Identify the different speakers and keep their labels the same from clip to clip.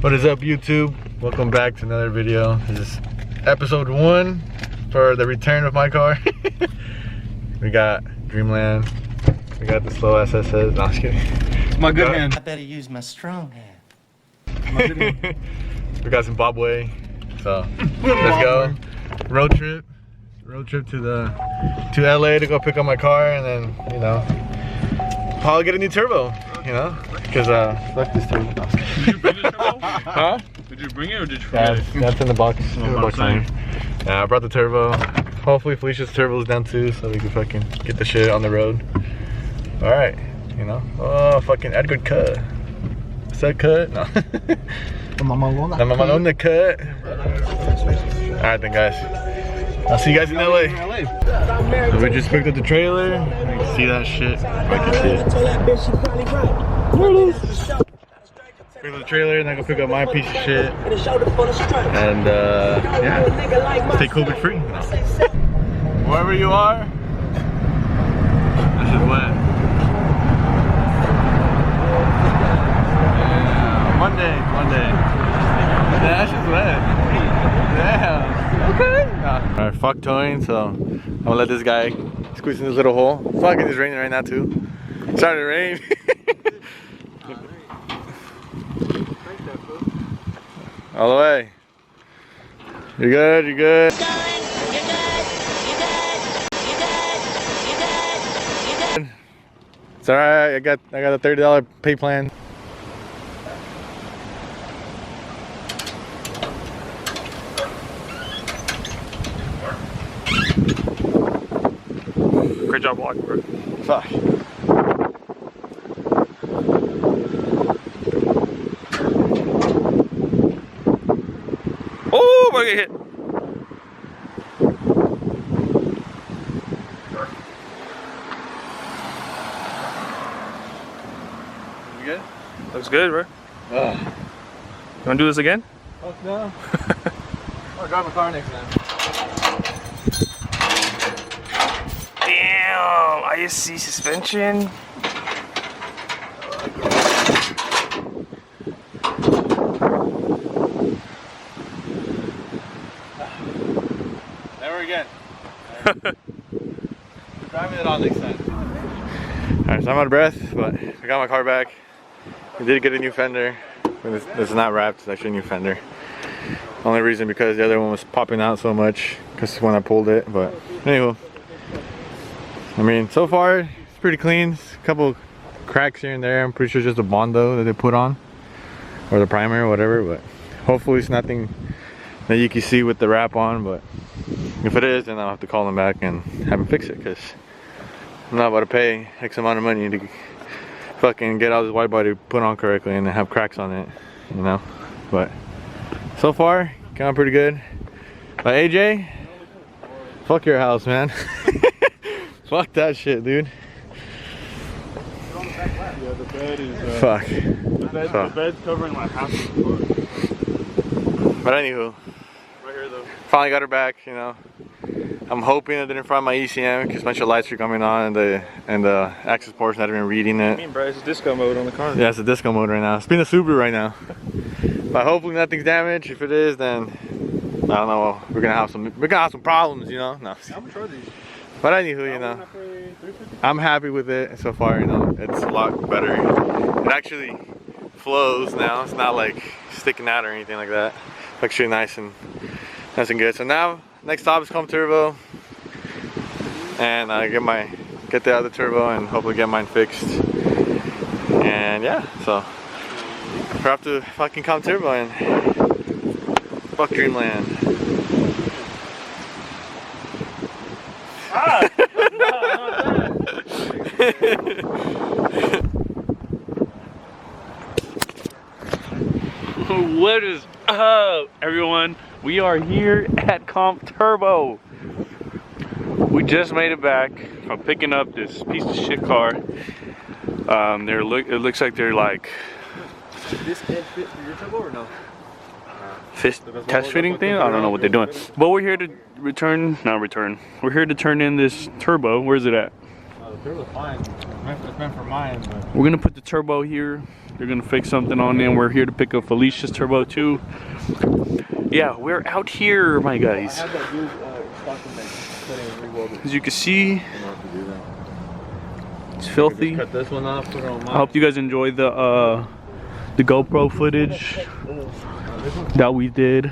Speaker 1: What is up, YouTube? Welcome back to another video. This is episode 1 for the return of my car. We got Dreamland. We got the slow SSS. No, I'm just kidding.
Speaker 2: It's my good hand.
Speaker 3: I better use my strong hand.
Speaker 1: We got Zimbabwe. So let's go. Road trip to LA to go pick up my car, and then probably get a new turbo. Because fuck this turbo.
Speaker 2: Did you bring the turbo? Huh? Did you bring it or did you forget it?
Speaker 1: That's in the box.
Speaker 2: Oh,
Speaker 1: Yeah, I brought the turbo. Hopefully Felicia's turbo is down too, so we can fucking get the shit on the road. All right, Oh, fucking Edgar cut. Is that cut? No. The Mamalona cut. All right then, guys. I'll see you guys in LA. So we just picked up the trailer. You can see that shit. I can see it. There it is. Pick up the trailer and then go pick up my piece of shit. And yeah, stay COVID free. No. Wherever you are, that shit's wet. Yeah, Monday. That shit's wet. Damn. Okay. Alright, fuck towing, so I'm gonna let this guy squeeze in this little hole. Fuck, it is raining right now too. It's starting to rain. All the way. You're good, you're good. It's alright, I got a $30 pay plan.
Speaker 2: Great job walking, bro.
Speaker 1: Fuck.
Speaker 2: Oh, I get hit.
Speaker 1: You good?
Speaker 2: Looks good, bro. You wanna do this again?
Speaker 1: Fuck no. I'll drive my car next time.
Speaker 2: Damn, ISC suspension.
Speaker 1: Never again. Driving it on next time. Alright, so I'm out of breath, but I got my car back. We did get a new fender. This is not wrapped, it's actually a new fender. Only reason because the other one was popping out so much because when I pulled it, but anywho. I mean, so far it's pretty clean. It's a couple cracks here and there. I'm pretty sure it's just a Bondo that they put on, or the primer or whatever, but hopefully it's nothing that you can see with the wrap on. But if it is, then I'll have to call them back and have them fix it, because I'm not about to pay X amount of money to fucking get all this wide body put on correctly and have cracks on it, but so far going pretty good. But AJ, fuck your house, man. Fuck that shit, dude.
Speaker 2: Yeah, the bed is
Speaker 1: fuck.
Speaker 2: The bed's covering like half of the floor.
Speaker 1: But anywho,
Speaker 2: Right here though.
Speaker 1: finally got her back, I'm hoping I didn't fry my ECM because a bunch of lights are coming on and the access port's not even reading it.
Speaker 2: I mean, bro, it's disco mode on the car.
Speaker 1: Yeah, it's a disco mode right now. It's been a Subaru right now. But hopefully nothing's damaged. If it is, then I don't know. We're gonna have some problems, No.
Speaker 2: How much are these?
Speaker 1: But anywho, I'm happy with it so far. It's a lot better. It actually flows now. It's not like sticking out or anything like that. It's actually nice and good. So now next stop is Comp Turbo, and I get the other turbo and hopefully get mine fixed. And yeah, so we're up to fucking Comp Turbo and fuck Dreamland.
Speaker 2: Ah! What is up, everyone? We are here at Comp Turbo. We just made it back from picking up this piece of shit car. It looks like they're like
Speaker 1: This can't fit for your turbo or no?
Speaker 2: test fitting thing. I don't know what they're doing, but we're here to we're here to turn in this turbo. Where's it at?
Speaker 1: the turbo's fine. It's meant for mine, but...
Speaker 2: We're gonna put the turbo here. They're gonna fix something on it, and we're here to pick up Felicia's turbo too. Yeah, we're out here, my guys.
Speaker 1: I had that dude stuck in there.
Speaker 2: As you can see, it's filthy.
Speaker 1: Cut this one off, put it on mine.
Speaker 2: I hope you guys enjoyed the GoPro footage that we did.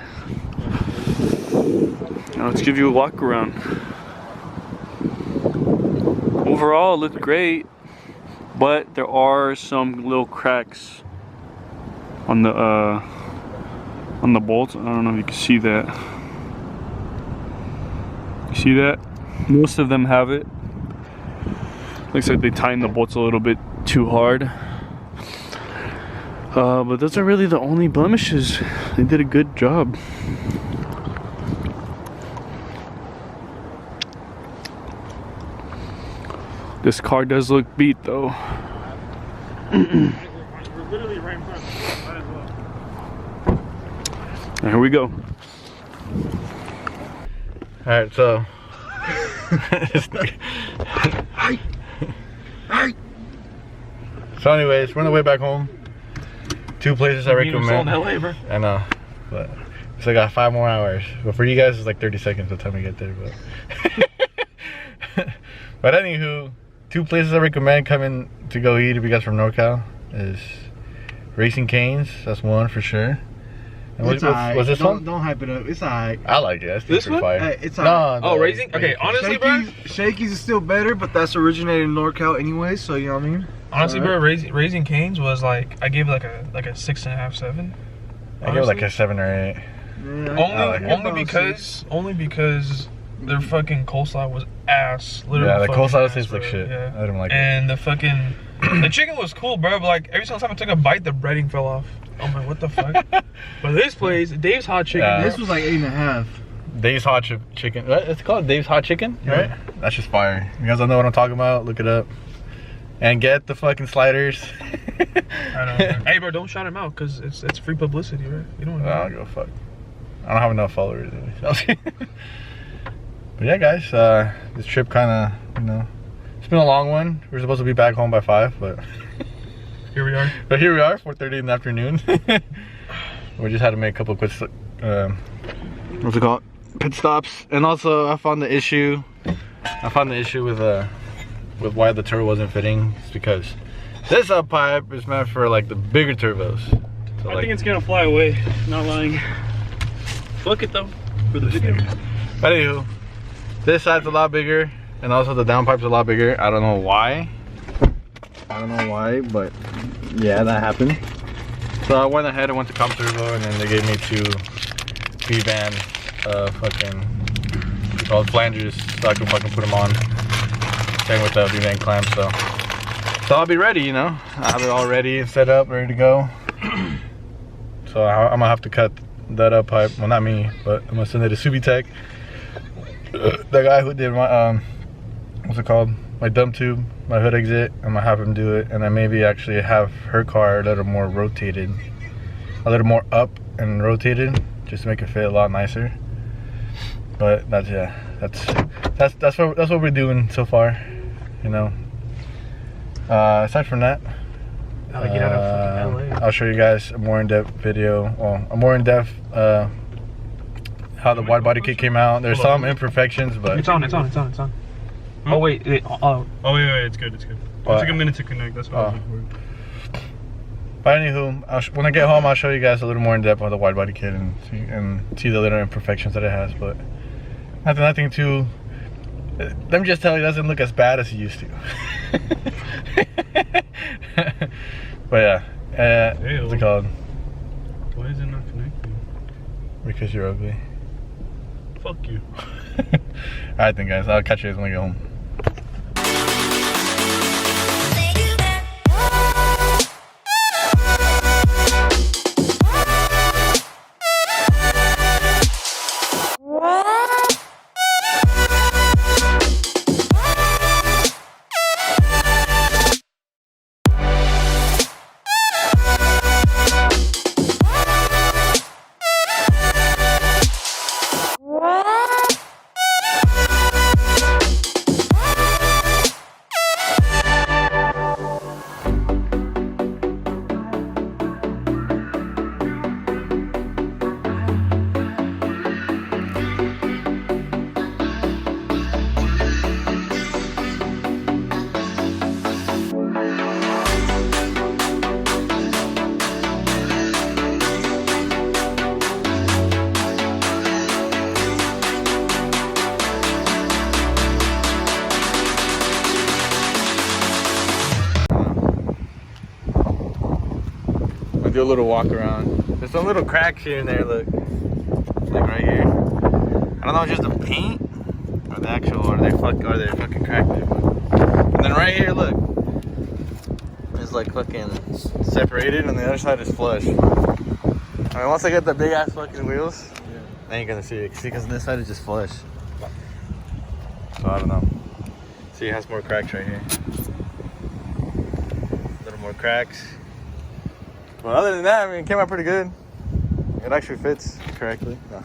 Speaker 2: Now let's give you a walk around. Overall, it looked great, but there are some little cracks on the bolts. I don't know if you can see that. You see that? Most of them have it. Looks like they tightened the bolts a little bit too hard. But those are really the only blemishes. They did a good job. This car does look beat though. Here we go.
Speaker 1: Alright, so so anyways, we're on the way back home. 2 places I recommend.
Speaker 2: LA, bro.
Speaker 1: I know, but so I got 5 more hours. But for you guys, it's like 30 seconds by the time we get there. But anywho, 2 places I recommend coming to go eat if you guys from NorCal is Raising Cane's. That's one for sure. And what's this one?
Speaker 4: Don't hype it up. It's alright.
Speaker 1: I like it. That's
Speaker 2: This one?
Speaker 1: fire.
Speaker 4: It's alright.
Speaker 1: No,
Speaker 2: Oh, Raising? Okay, honestly, bro.
Speaker 4: Shakey's is still better, but that's originated in NorCal anyway, so you know what I mean?
Speaker 5: Honestly, bro, Raising Cane's was like, I gave it like a 6.5, 7.
Speaker 1: I give it like a 7 or 8.
Speaker 4: Yeah,
Speaker 5: Only because their fucking coleslaw was ass. Literally.
Speaker 1: Yeah, the coleslaw tastes
Speaker 5: bro.
Speaker 1: like shit.
Speaker 5: Yeah.
Speaker 1: I don't like it.
Speaker 5: And the fucking the chicken was cool, bro. But like every single time I took a bite, the breading fell off. I'm like, what the fuck? But this place, Dave's Hot Chicken.
Speaker 1: Yeah.
Speaker 4: This was like 8.5.
Speaker 1: Dave's Hot Chicken. What? It's called Dave's Hot Chicken, right? That's just fire. You guys don't know what I'm talking about? Look it up. And get the fucking sliders.
Speaker 5: I know. Hey, bro, don't shout him out because it's free publicity, right? You don't.
Speaker 1: I don't give a fuck. I don't have enough followers. But yeah, guys, this trip kind of, you know, it's been a long one. We were supposed to be back home by 5, but
Speaker 5: Here we are.
Speaker 1: But here we are, 4:30 in the afternoon. We just had to make a couple quick, what's it called? Pit stops. And also, I found the issue with why the turbo wasn't fitting. It's because this up pipe is meant for like the bigger turbos. So,
Speaker 2: I think it's gonna fly away. Not lying. Fuck it though. For the video.
Speaker 1: But anywho, this side's a lot bigger, and also the downpipe's a lot bigger. I don't know why. But yeah, that happened. So I went ahead and went to Comp Turbo, and then they gave me 2 V-band called flanges, so I can fucking put them on. Same with the V-band clamp, so I'll be ready, you know. I have it all ready and set up, ready to go. So I'm gonna have to cut that up pipe. Well, not me, but I'm gonna send it to Subitech. The guy who did my what's it called? My dump tube, my hood exit. I'm gonna have him do it, and then maybe actually have her car a little more rotated, a little more up and rotated, just to make it fit a lot nicer. But that's what we're doing so far, you know. Aside from that, I'll show you guys a more in-depth video. Well, a more in-depth how the wide body kit came out. There's some imperfections, but
Speaker 5: It's on. Oh wait, wait,
Speaker 2: It's good. It took a minute to connect. That's why I was looking for it.
Speaker 1: But anywho, when I get home, I'll show you guys a little more in depth on the wide body kit and see the little imperfections that it has. But nothing too. Let me just tell you, it doesn't look as bad as it used to. But yeah, what's it called?
Speaker 2: Why is it not connecting?
Speaker 1: Because you're ugly.
Speaker 2: Fuck you.
Speaker 1: Alright then, guys, I'll catch you guys when I get home. a little walk around. There's some little cracks here and there, look. Like right here. I don't know if it's just the paint or the actual, or they fucking cracked it. And then right here, look. It's like fucking separated and the other side is flush. I mean, once I get the big ass fucking wheels, then you're gonna see it. See, because this side is just flush. So I don't know. See, it has more cracks right here. A little more cracks. But other than that, I mean, it came out pretty good. It actually fits correctly. No.